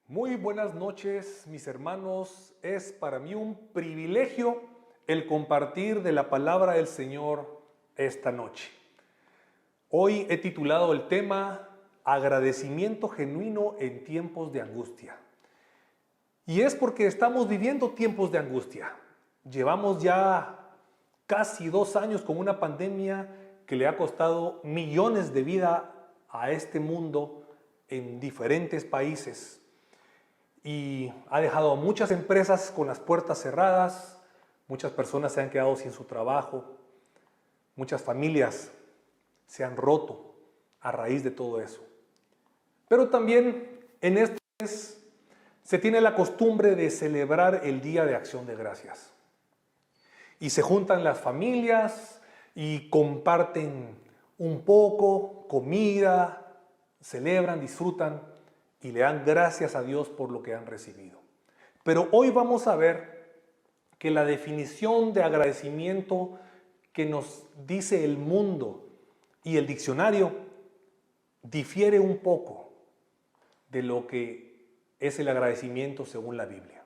Muy buenas noches, mis hermanos. Es para mí un privilegio el compartir de la palabra del Señor esta noche. Hoy he titulado el tema Agradecimiento genuino en tiempos de angustia. Y es porque estamos viviendo tiempos de angustia. Llevamos ya casi 2 años con una pandemia que le ha costado millones de vidas a este mundo en diferentes países. Y ha dejado a muchas empresas con las puertas cerradas, muchas personas se han quedado sin su trabajo, muchas familias se han roto a raíz de todo eso. Pero también en este mes se tiene la costumbre de celebrar el Día de Acción de Gracias. Y se juntan las familias y comparten un poco, comida, celebran, disfrutan y le dan gracias a Dios por lo que han recibido. Pero hoy vamos a ver que la definición de agradecimiento que nos dice el mundo y el diccionario difiere un poco de lo que es el agradecimiento según la Biblia.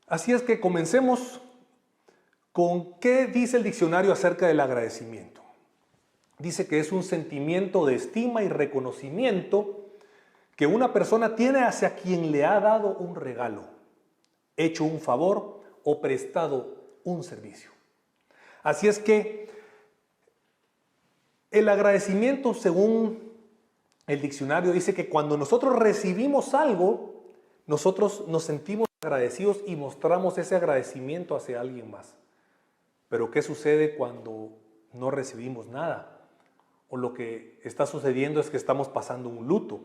Así es que comencemos con qué dice el diccionario acerca del agradecimiento. Dice que es un sentimiento de estima y reconocimiento que una persona tiene hacia quien le ha dado un regalo, hecho un favor o prestado un servicio. Así es que el agradecimiento, según el diccionario, dice que cuando nosotros recibimos algo, nosotros nos sentimos agradecidos y mostramos ese agradecimiento hacia alguien más. Pero ¿qué sucede cuando no recibimos nada? O lo que está sucediendo es que estamos pasando un luto.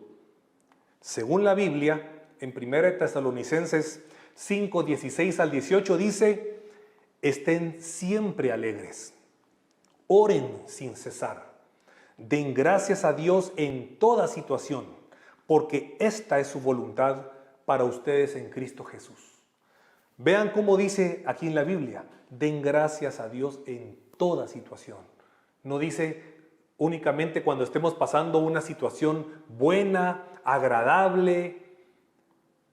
Según la Biblia, en 1 Tesalonicenses 5, 16 al 18 dice: estén siempre alegres, oren sin cesar, den gracias a Dios en toda situación, porque esta es su voluntad para ustedes en Cristo Jesús. Vean cómo dice aquí en la Biblia: den gracias a Dios en toda situación. No dice únicamente cuando estemos pasando una situación buena, agradable,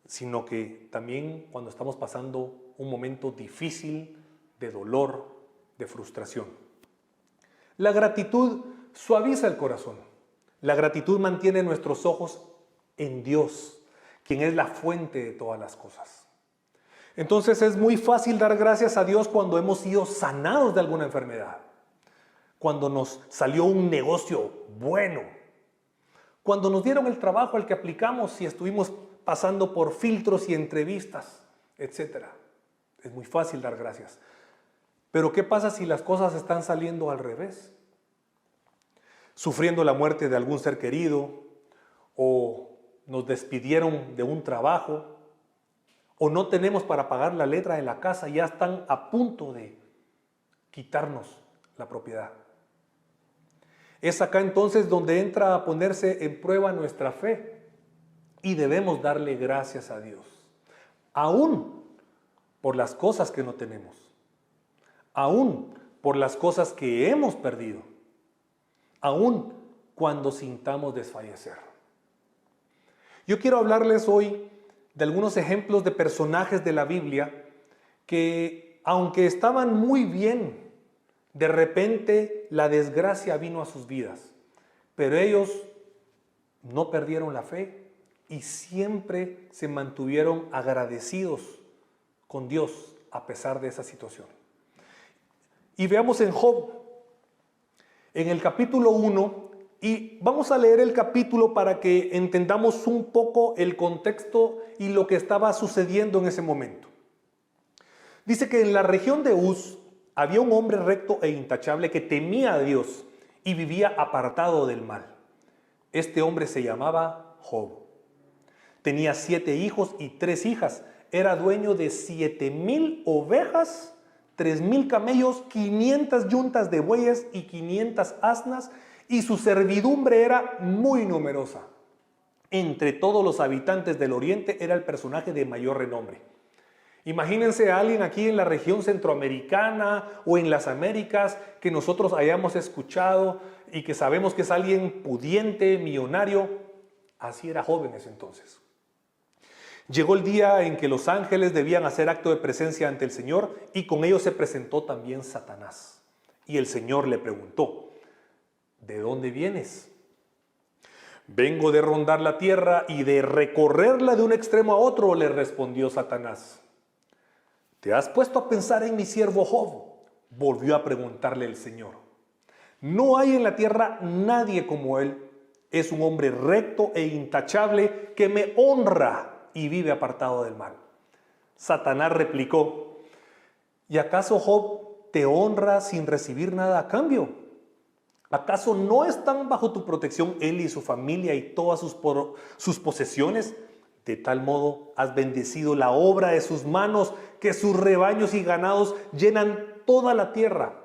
sino que también cuando estamos pasando un momento difícil, de dolor, de frustración. La gratitud suaviza el corazón. La gratitud mantiene nuestros ojos en Dios, quien es la fuente de todas las cosas. Entonces es muy fácil dar gracias a Dios cuando hemos sido sanados de alguna enfermedad, cuando nos salió un negocio bueno, cuando nos dieron el trabajo al que aplicamos y estuvimos pasando por filtros y entrevistas, etc. Es muy fácil dar gracias. Pero ¿qué pasa si las cosas están saliendo al revés? Sufriendo la muerte de algún ser querido, o nos despidieron de un trabajo, o no tenemos para pagar la letra de la casa y ya están a punto de quitarnos la propiedad. Es acá entonces donde entra a ponerse en prueba nuestra fe y debemos darle gracias a Dios, aún por las cosas que no tenemos, aún por las cosas que hemos perdido, aún cuando sintamos desfallecer. Yo quiero hablarles hoy de algunos ejemplos de personajes de la Biblia que, aunque estaban muy bien, de repente la desgracia vino a sus vidas, pero ellos no perdieron la fe y siempre se mantuvieron agradecidos con Dios a pesar de esa situación. Y veamos en Job, en el capítulo 1, y vamos a leer el capítulo para que entendamos un poco el contexto y lo que estaba sucediendo en ese momento. Dice que en la región de Uz había un hombre recto e intachable que temía a Dios y vivía apartado del mal. Este hombre se llamaba Job. Tenía 7 hijos y 3 hijas. Era dueño de 7,000 ovejas, 3,000 camellos, 500 yuntas de bueyes y 500 asnas, y su servidumbre era muy numerosa. Entre todos los habitantes del oriente era el personaje de mayor renombre. Imagínense a alguien aquí en la región centroamericana o en las Américas que nosotros hayamos escuchado y que sabemos que es alguien pudiente, millonario. Así era Job en ese entonces. Llegó el día en que los ángeles debían hacer acto de presencia ante el Señor y con ellos se presentó también Satanás. Y el Señor le preguntó, ¿de dónde vienes? Vengo de rondar la tierra y de recorrerla de un extremo a otro, le respondió Satanás. ¿Te has puesto a pensar en mi siervo Job? Volvió a preguntarle el Señor. No hay en la tierra nadie como él. Es un hombre recto e intachable que me honra y vive apartado del mal. Satanás replicó, ¿y acaso Job te honra sin recibir nada a cambio? ¿Acaso no están bajo tu protección él y su familia y todas sus posesiones? De tal modo has bendecido la obra de sus manos, que sus rebaños y ganados llenan toda la tierra.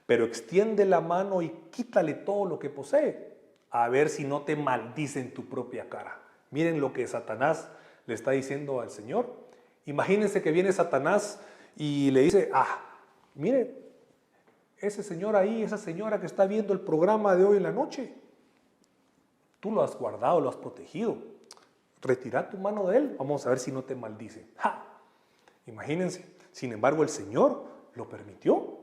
Pero extiende la mano y quítale todo lo que posee, a ver si no te maldice en tu propia cara. Miren lo que Satanás le está diciendo al Señor. Imagínense que viene Satanás y le dice, mire, ese señor ahí, esa señora que está viendo el programa de hoy en la noche, tú lo has guardado, lo has protegido. Retira tu mano de él, vamos a ver si no te maldice. Imagínense, sin embargo el Señor lo permitió.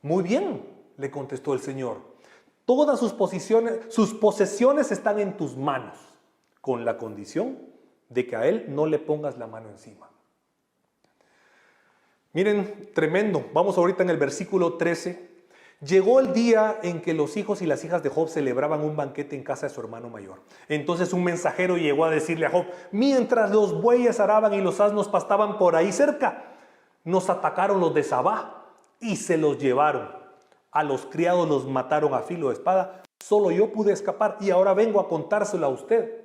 Muy bien, le contestó el Señor. Todas sus posesiones están en tus manos, con la condición de que a él no le pongas la mano encima. Miren, tremendo. Vamos ahorita en el versículo 13. Llegó el día en que los hijos y las hijas de Job celebraban un banquete en casa de su hermano mayor. Entonces un mensajero llegó a decirle a Job, mientras los bueyes araban y los asnos pastaban por ahí cerca, nos atacaron los de Sabá y se los llevaron. A los criados los mataron a filo de espada. Solo yo pude escapar y ahora vengo a contárselo a usted.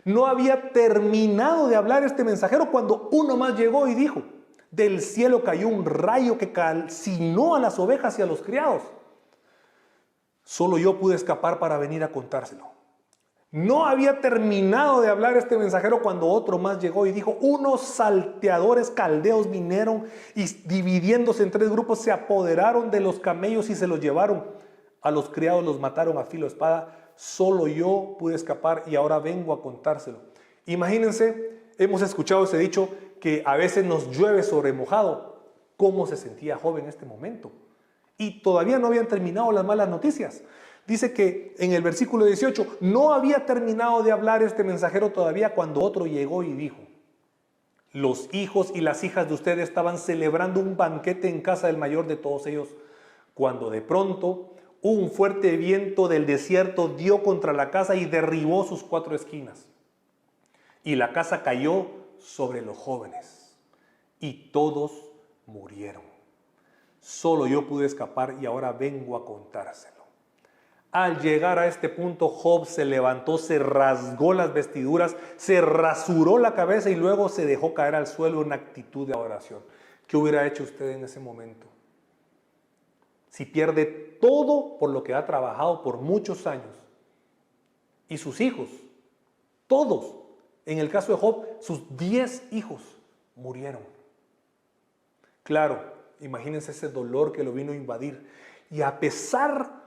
No había terminado de hablar este mensajero cuando uno más llegó y dijo, del cielo cayó un rayo que calcinó a las ovejas y a los criados. Solo yo pude escapar para venir a contárselo. No había terminado de hablar este mensajero cuando otro más llegó y dijo, unos salteadores caldeos vinieron y dividiéndose en 3 grupos se apoderaron de los camellos y se los llevaron. A los criados los mataron a filo de espada. Solo yo pude escapar y ahora vengo a contárselo. Imagínense, hemos escuchado ese dicho que a veces nos llueve sobre mojado. ¿Cómo se sentía Job en este momento? Y todavía no habían terminado las malas noticias. Dice que en el versículo 18, no había terminado de hablar este mensajero todavía cuando otro llegó y dijo, los hijos y las hijas de ustedes estaban celebrando un banquete en casa del mayor de todos ellos, cuando de pronto un fuerte viento del desierto dio contra la casa y derribó sus 4 esquinas. Y la casa cayó sobre los jóvenes y todos murieron. Solo yo pude escapar y ahora vengo a contárselo. Al llegar a este punto, Job se levantó, se rasgó las vestiduras, se rasuró la cabeza y luego se dejó caer al suelo en actitud de oración. ¿Qué hubiera hecho usted en ese momento? Si pierde todo por lo que ha trabajado por muchos años y sus hijos, todos, en el caso de Job, sus 10 hijos murieron. Claro, imagínense ese dolor que lo vino a invadir. Y a pesar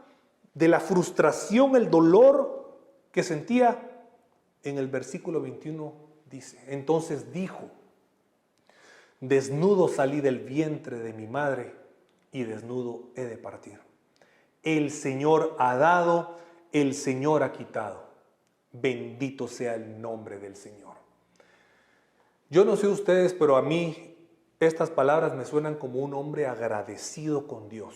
de la frustración, el dolor que sentía, en el versículo 21 dice, entonces dijo, desnudo salí del vientre de mi madre y desnudo he de partir. El Señor ha dado, el Señor ha quitado. Bendito sea el nombre del Señor. Yo no sé ustedes, pero a mí estas palabras me suenan como un hombre agradecido con Dios.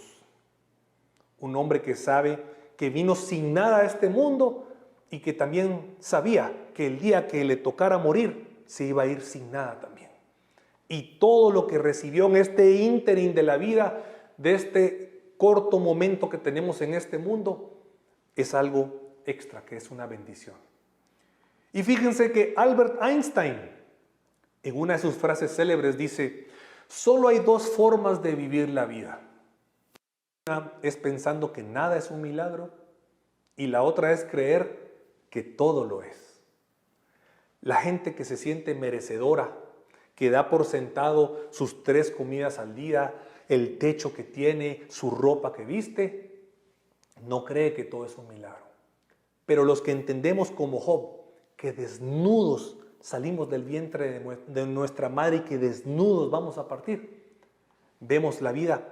Un hombre que sabe que vino sin nada a este mundo y que también sabía que el día que le tocara morir se iba a ir sin nada también. Y todo lo que recibió en este ínterin de la vida, de este corto momento que tenemos en este mundo, es algo extra, que es una bendición. Y fíjense que Albert Einstein, en una de sus frases célebres, dice, solo hay 2 formas de vivir la vida. Una es pensando que nada es un milagro y la otra es creer que todo lo es. La gente que se siente merecedora, que da por sentado sus 3 comidas al día, el techo que tiene, su ropa que viste, no cree que todo es un milagro. Pero los que entendemos como Job, que desnudos salimos del vientre de nuestra madre y que desnudos vamos a partir. Vemos la vida,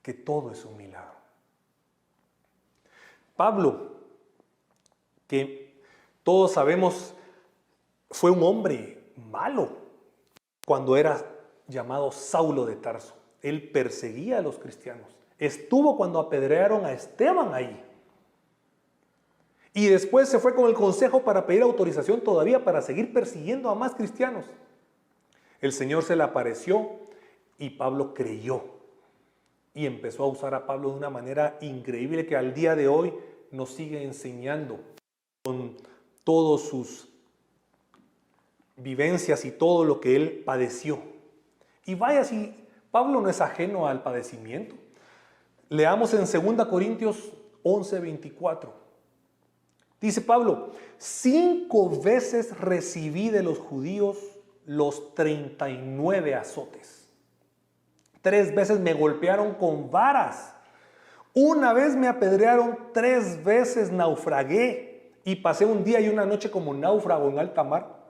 que todo es un milagro. Pablo, que todos sabemos, fue un hombre malo cuando era llamado Saulo de Tarso. Él perseguía a los cristianos. Estuvo cuando apedrearon a Esteban ahí. Y después se fue con el consejo para pedir autorización todavía para seguir persiguiendo a más cristianos. El Señor se le apareció y Pablo creyó. Y empezó a usar a Pablo de una manera increíble que al día de hoy nos sigue enseñando con todas sus vivencias y todo lo que él padeció. Y vaya, si Pablo no es ajeno al padecimiento. Leamos en 2 Corintios 11:24. Dice Pablo, 5 veces recibí de los judíos los 39 azotes. 3 veces me golpearon con varas. Una vez me apedrearon, 3 veces naufragué y pasé un día y una noche como náufrago en alta mar.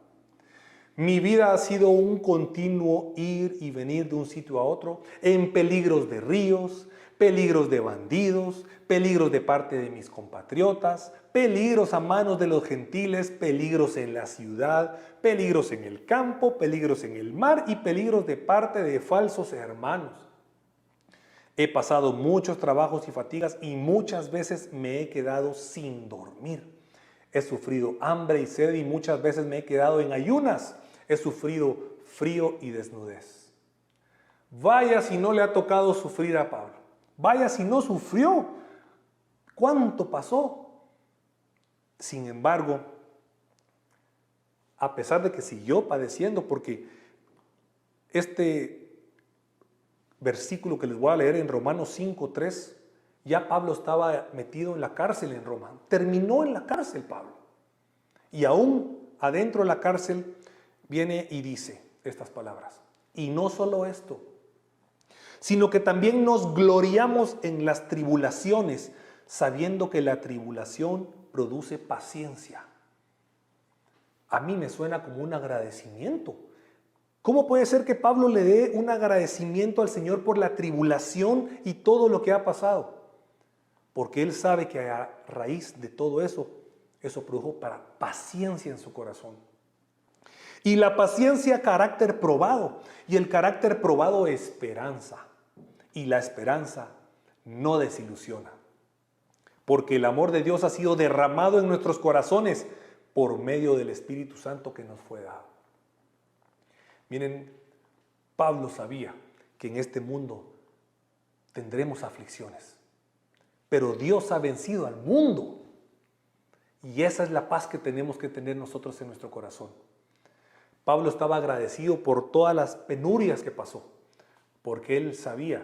Mi vida ha sido un continuo ir y venir de un sitio a otro, en peligros de ríos, peligros de bandidos, peligros de parte de mis compatriotas, peligros a manos de los gentiles, peligros en la ciudad, peligros en el campo, peligros en el mar y peligros de parte de falsos hermanos. He pasado muchos trabajos y fatigas y muchas veces me he quedado sin dormir. He sufrido hambre y sed y muchas veces me he quedado en ayunas. He sufrido frío y desnudez. Vaya si no le ha tocado sufrir a Pablo. Vaya si no sufrió. ¿Cuánto pasó? Sin embargo, a pesar de que siguió padeciendo, porque este versículo que les voy a leer en Romanos 5:3, ya Pablo estaba metido en la cárcel en Roma. Terminó en la cárcel Pablo. Y aún adentro de la cárcel viene y dice estas palabras. Y no solo esto, sino que también nos gloriamos en las tribulaciones, sabiendo que la tribulación produce paciencia. A mí me suena como un agradecimiento. ¿Cómo puede ser que Pablo le dé un agradecimiento al Señor por la tribulación y todo lo que ha pasado? Porque él sabe que a raíz de todo eso, eso produjo paciencia en su corazón. Y la paciencia, carácter probado. Y el carácter probado, esperanza. Y la esperanza no desilusiona. Porque el amor de Dios ha sido derramado en nuestros corazones por medio del Espíritu Santo que nos fue dado. Miren, Pablo sabía que en este mundo tendremos aflicciones. Pero Dios ha vencido al mundo. Y esa es la paz que tenemos que tener nosotros en nuestro corazón. Pablo estaba agradecido por todas las penurias que pasó, porque él sabía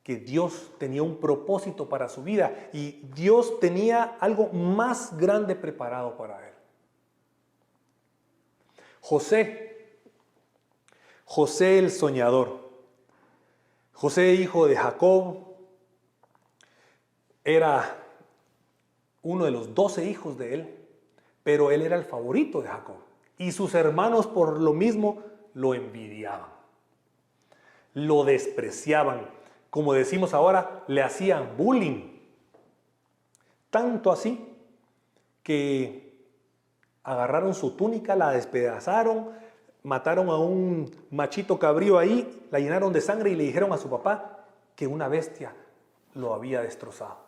que Dios tenía un propósito para su vida y Dios tenía algo más grande preparado para él. José el soñador. José, hijo de Jacob, era uno de los 12 hijos de él, pero él era el favorito de Jacob. Y sus hermanos por lo mismo lo envidiaban, lo despreciaban, como decimos ahora, le hacían bullying. Tanto así que agarraron su túnica, la despedazaron, mataron a un machito cabrío ahí, la llenaron de sangre y le dijeron a su papá que una bestia lo había destrozado.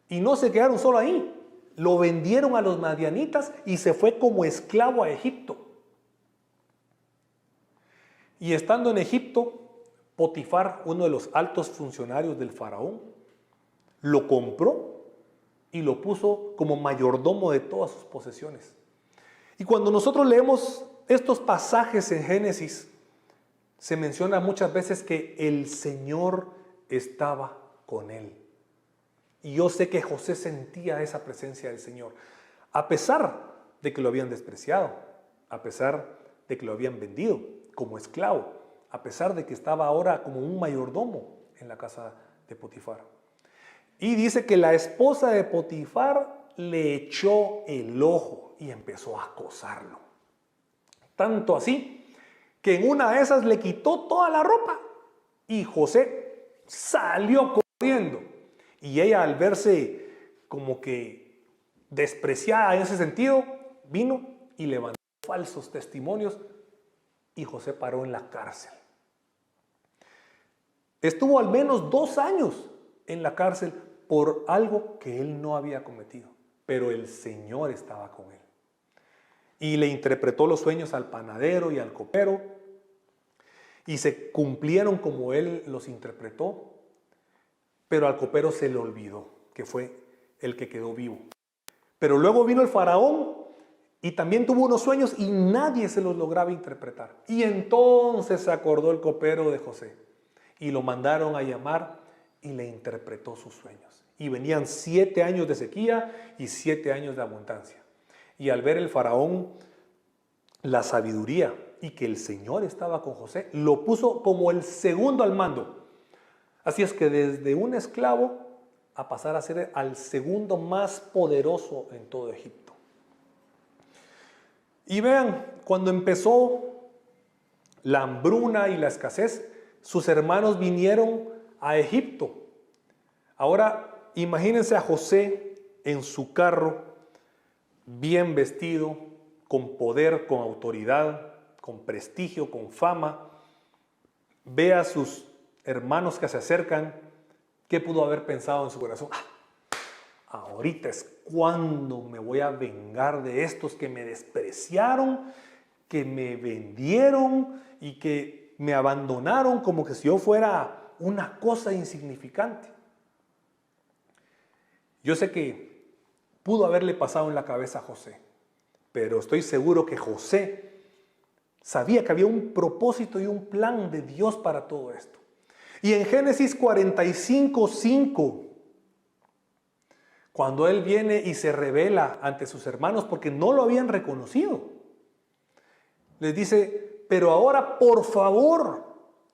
Y no se quedaron solo ahí. Lo vendieron a los madianitas y se fue como esclavo a Egipto. Y estando en Egipto, Potifar, uno de los altos funcionarios del faraón, lo compró y lo puso como mayordomo de todas sus posesiones. Y cuando nosotros leemos estos pasajes en Génesis, se menciona muchas veces que el Señor estaba con él. Y yo sé que José sentía esa presencia del Señor, a pesar de que lo habían despreciado, a pesar de que lo habían vendido como esclavo, a pesar de que estaba ahora como un mayordomo en la casa de Potifar. Y dice que la esposa de Potifar le echó el ojo y empezó a acosarlo. Tanto así que en una de esas le quitó toda la ropa y José salió corriendo. Y ella, al verse como que despreciada en ese sentido, vino y levantó falsos testimonios y José paró en la cárcel. Estuvo al menos 2 años en la cárcel por algo que él no había cometido, pero el Señor estaba con él. Y le interpretó los sueños al panadero y al copero, y se cumplieron como él los interpretó, pero al copero se le olvidó, que fue el que quedó vivo. Pero luego vino el faraón y también tuvo unos sueños y nadie se los lograba interpretar. Y entonces se acordó el copero de José y lo mandaron a llamar y le interpretó sus sueños. Y venían 7 años de sequía y 7 años de abundancia. Y al ver el faraón la sabiduría y que el Señor estaba con José, lo puso como el segundo al mando. Así es que desde un esclavo a pasar a ser al segundo más poderoso en todo Egipto. Y vean, cuando empezó la hambruna y la escasez, sus hermanos vinieron a Egipto. Ahora imagínense a José en su carro, bien vestido, con poder, con autoridad, con prestigio, con fama. Ve a sus hermanos que se acercan. ¿Qué pudo haber pensado en su corazón? Ahorita es cuando me voy a vengar de estos que me despreciaron, que me vendieron y que me abandonaron como que si yo fuera una cosa insignificante. Yo sé que pudo haberle pasado en la cabeza a José, pero estoy seguro que José sabía que había un propósito y un plan de Dios para todo esto. Y en Génesis 45:5, cuando él viene y se revela ante sus hermanos porque no lo habían reconocido, les dice: pero ahora, por favor,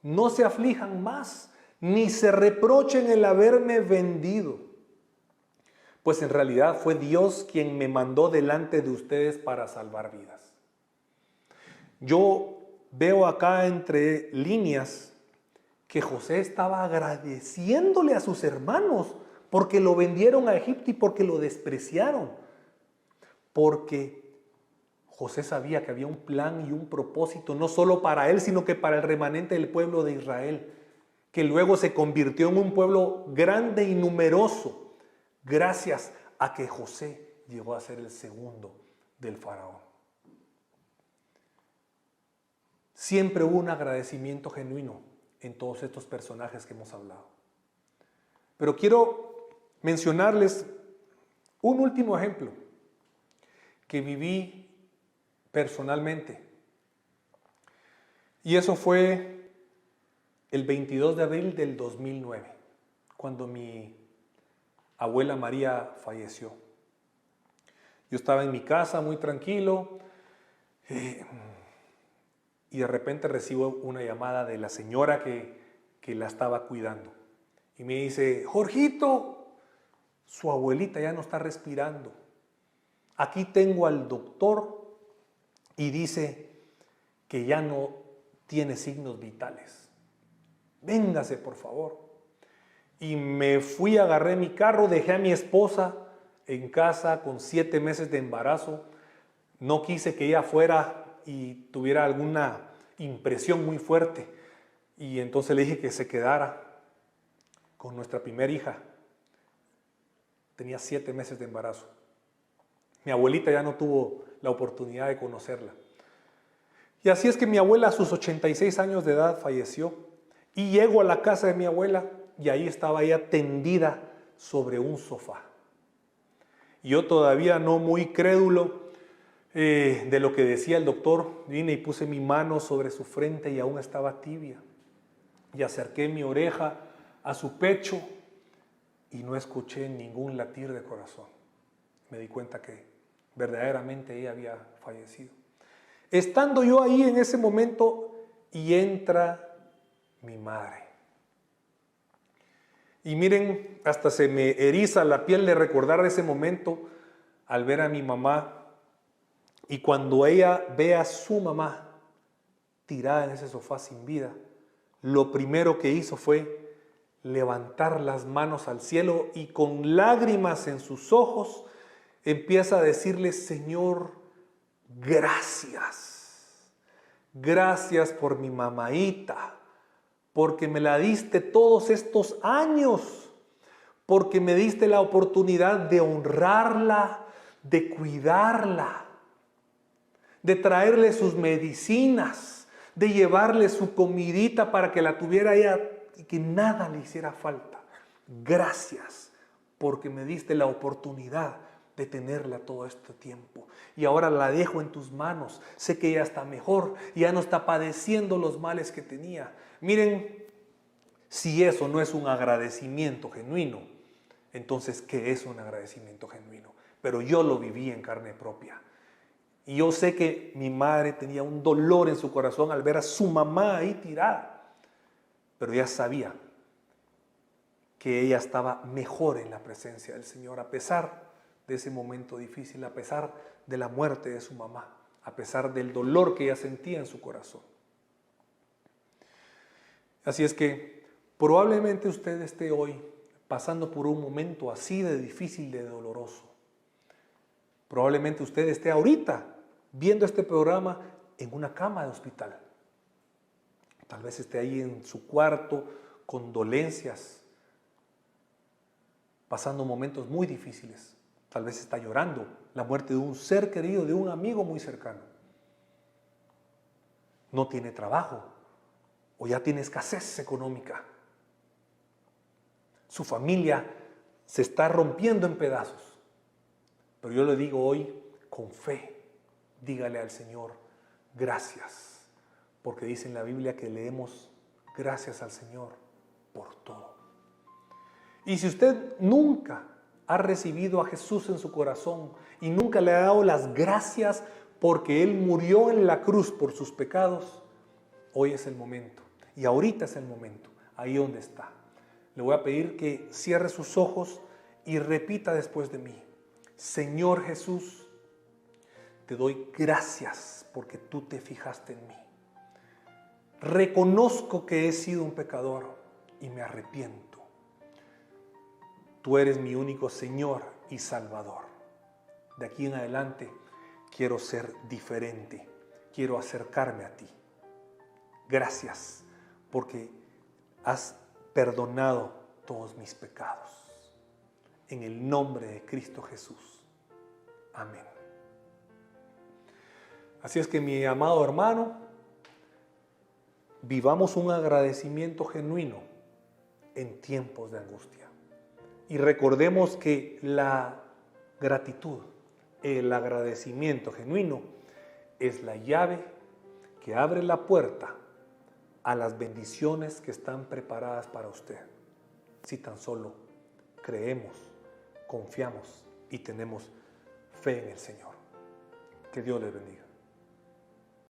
no se aflijan más, ni se reprochen el haberme vendido, pues en realidad fue Dios quien me mandó delante de ustedes para salvar vidas. Yo veo acá entre líneas que José estaba agradeciéndole a sus hermanos porque lo vendieron a Egipto y porque lo despreciaron. Porque José sabía que había un plan y un propósito, no solo para él, sino que para el remanente del pueblo de Israel, que luego se convirtió en un pueblo grande y numeroso, gracias a que José llegó a ser el segundo del faraón. Siempre hubo un agradecimiento genuino en todos estos personajes que hemos hablado. Pero quiero mencionarles un último ejemplo que viví personalmente. Y eso fue el 22 de abril del 2009, cuando mi abuela María falleció. Yo estaba en mi casa muy tranquilo y de repente recibo una llamada de la señora que la estaba cuidando. Y me dice: Jorgito, su abuelita ya no está respirando. Aquí tengo al doctor y dice que ya no tiene signos vitales. Véngase, por favor. Y me fui, agarré mi carro, dejé a mi esposa en casa con 7 meses de embarazo. No quise que ella fuera y tuviera alguna impresión muy fuerte. Y entonces le dije que se quedara con nuestra primera hija. Tenía 7 meses de embarazo. Mi abuelita ya no tuvo la oportunidad de conocerla. Y así es que mi abuela a sus 86 años de edad falleció. Y llego a la casa de mi abuela y ahí estaba ella tendida sobre un sofá. Y yo, todavía no muy crédulo de lo que decía el doctor, vine y puse mi mano sobre su frente y aún estaba tibia. Y acerqué mi oreja a su pecho y no escuché ningún latir de corazón. Me di cuenta que verdaderamente ella había fallecido. Estando yo ahí en ese momento, y entra mi madre. Y miren, hasta se me eriza la piel de recordar ese momento al ver a mi mamá Y cuando ella ve a su mamá tirada en ese sofá sin vida, lo primero que hizo fue levantar las manos al cielo y con lágrimas en sus ojos empieza a decirle: Señor, gracias. Gracias por mi mamaíta, porque me la diste todos estos años, porque me diste la oportunidad de honrarla, de cuidarla, de traerle sus medicinas, de llevarle su comidita para que la tuviera ella y que nada le hiciera falta. Gracias, porque me diste la oportunidad de tenerla todo este tiempo. Y ahora la dejo en tus manos. Sé que ella está mejor, ya no está padeciendo los males que tenía. Miren, si eso no es un agradecimiento genuino, entonces, ¿qué es un agradecimiento genuino? Pero yo lo viví en carne propia. Y yo sé que mi madre tenía un dolor en su corazón al ver a su mamá ahí tirada. Pero ella sabía que ella estaba mejor en la presencia del Señor, a pesar de ese momento difícil, a pesar de la muerte de su mamá, a pesar del dolor que ella sentía en su corazón. Así es que probablemente usted esté hoy pasando por un momento así de difícil, de doloroso. Probablemente usted esté ahorita viendo este programa en una cama de hospital. Tal vez esté ahí en su cuarto con dolencias, pasando momentos muy difíciles. Tal vez está llorando la muerte de un ser querido, de un amigo muy cercano. No tiene trabajo o ya tiene escasez económica. Su familia se está rompiendo en pedazos. Pero yo le digo hoy, con fe, dígale al Señor, gracias. Porque dice en la Biblia que leemos gracias al Señor por todo. Y si usted nunca ha recibido a Jesús en su corazón y nunca le ha dado las gracias porque Él murió en la cruz por sus pecados, hoy es el momento. Y ahorita es el momento, ahí donde está. Le voy a pedir que cierre sus ojos y repita después de mí: Señor Jesús, te doy gracias porque tú te fijaste en mí. Reconozco que he sido un pecador y me arrepiento. Tú eres mi único Señor y Salvador. De aquí en adelante quiero ser diferente, quiero acercarme a ti. Gracias porque has perdonado todos mis pecados. En el nombre de Cristo Jesús. Amén. Así es que, mi amado hermano, vivamos un agradecimiento genuino en tiempos de angustia. Y recordemos que la gratitud, el agradecimiento genuino, es la llave que abre la puerta a las bendiciones que están preparadas para usted. Si tan solo creemos, confiamos y tenemos fe en el Señor. Que Dios les bendiga.